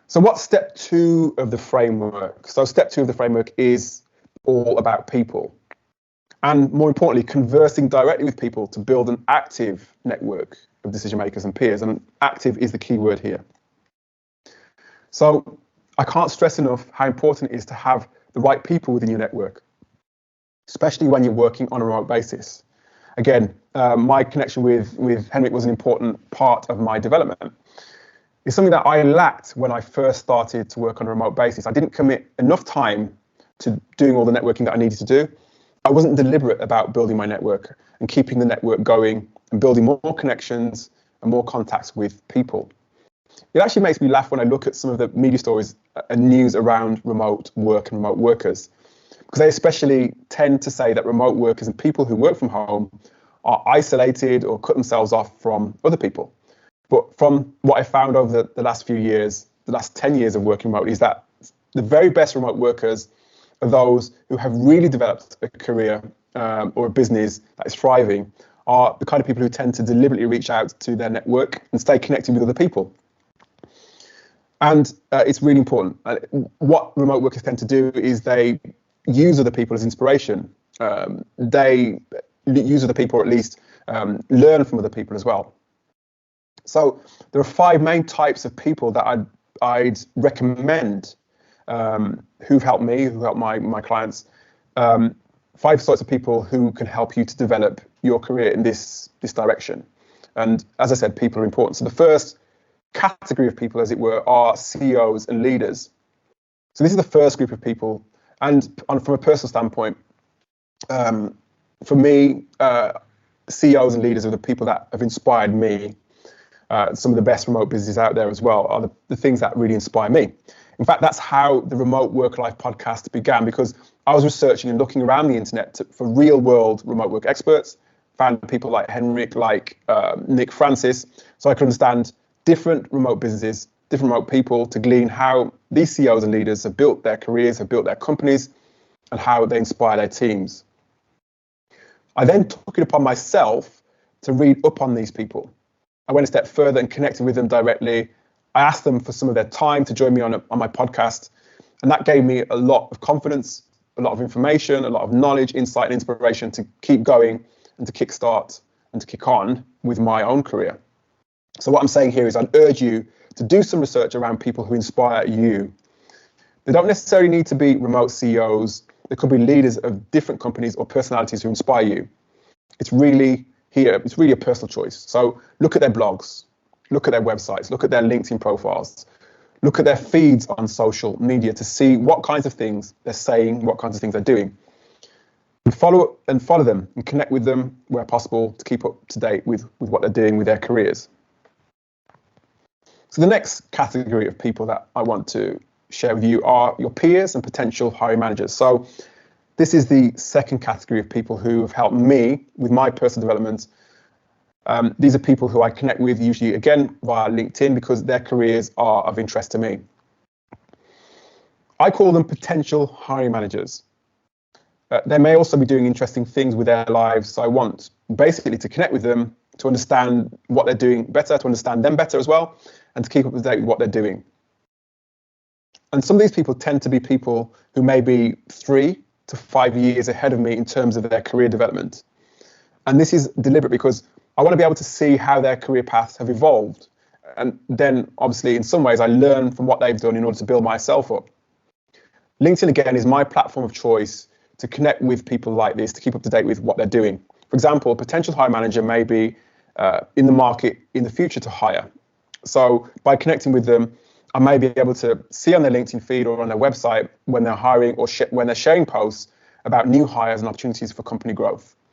So what's step 2 of the framework? So step 2 of the framework is all about people. And more importantly, conversing directly with people to build an active network of decision makers and peers. And active is the key word here. So I can't stress enough how important it is to have the right people within your network, especially when you're working on a remote basis. Again, my connection with Henrik was an important part of my development. It's something that I lacked when I first started to work on a remote basis. I didn't commit enough time to doing all the networking that I needed to do. I wasn't deliberate about building my network and keeping the network going and building more connections and more contacts with people. It actually makes me laugh when I look at some of the media stories and news around remote work and remote workers, because they especially tend to say that remote workers and people who work from home are isolated or cut themselves off from other people. But from what I found over the last few years, the last 10 years of working remotely, is that the very best remote workers are those who have really developed a career or a business that is thriving, are the kind of people who tend to deliberately reach out to their network and stay connected with other people. And it's really important. What remote workers tend to do is they use other people as inspiration. They use other people, or at least learn from other people as well. So there are 5 main types of people that I'd recommend who've helped me, who helped my clients. 5 sorts of people who can help you to develop your career in this direction. And as I said, people are important. So the first category of people, as it were, are CEOs and leaders. So this is the first group of people. And from a personal standpoint, for me, CEOs and leaders are the people that have inspired me. Some of the best remote businesses out there as well are the things that really inspire me. In fact, that's how the Remote Work Life podcast began, because I was researching and looking around the internet for real world remote work experts, found people like Henrik, like Nick Francis, so I could understand different remote businesses, different remote people, to glean how these CEOs and leaders have built their careers, have built their companies, and how they inspire their teams. I then took it upon myself to read up on these people. I went a step further and connected with them directly. I asked them for some of their time to join me on my podcast, and that gave me a lot of confidence, a lot of information, a lot of knowledge, insight, and inspiration to keep going and to kickstart and to kick on with my own career. So what I'm saying here is I'd urge you to do some research around people who inspire you. They don't necessarily need to be remote CEOs. They could be leaders of different companies or personalities who inspire you. It's really a personal choice. So look at their blogs, look at their websites, look at their LinkedIn profiles, look at their feeds on social media to see what kinds of things they're saying, what kinds of things they're doing. And follow them and connect with them where possible to keep up to date with what they're doing with their careers. So the next category of people that I want to share with you are your peers and potential hiring managers. So this is the second category of people who have helped me with my personal development. These are people who I connect with, usually again via LinkedIn, because their careers are of interest to me. I call them potential hiring managers. They may also be doing interesting things with their lives, so I want basically to connect with them, to understand what they're doing better, to understand them better as well, and to keep up to date with what they're doing. And some of these people tend to be people who may be 3 to 5 years ahead of me in terms of their career development. And this is deliberate because I want to be able to see how their career paths have evolved. And then obviously in some ways I learn from what they've done in order to build myself up. LinkedIn again is my platform of choice to connect with people like this, to keep up to date with what they're doing. For example, a potential hiring manager may be in the market in the future to hire. So by connecting with them, I may be able to see on their LinkedIn feed or on their website when they're hiring or when they're sharing posts about new hires and opportunities for company growth.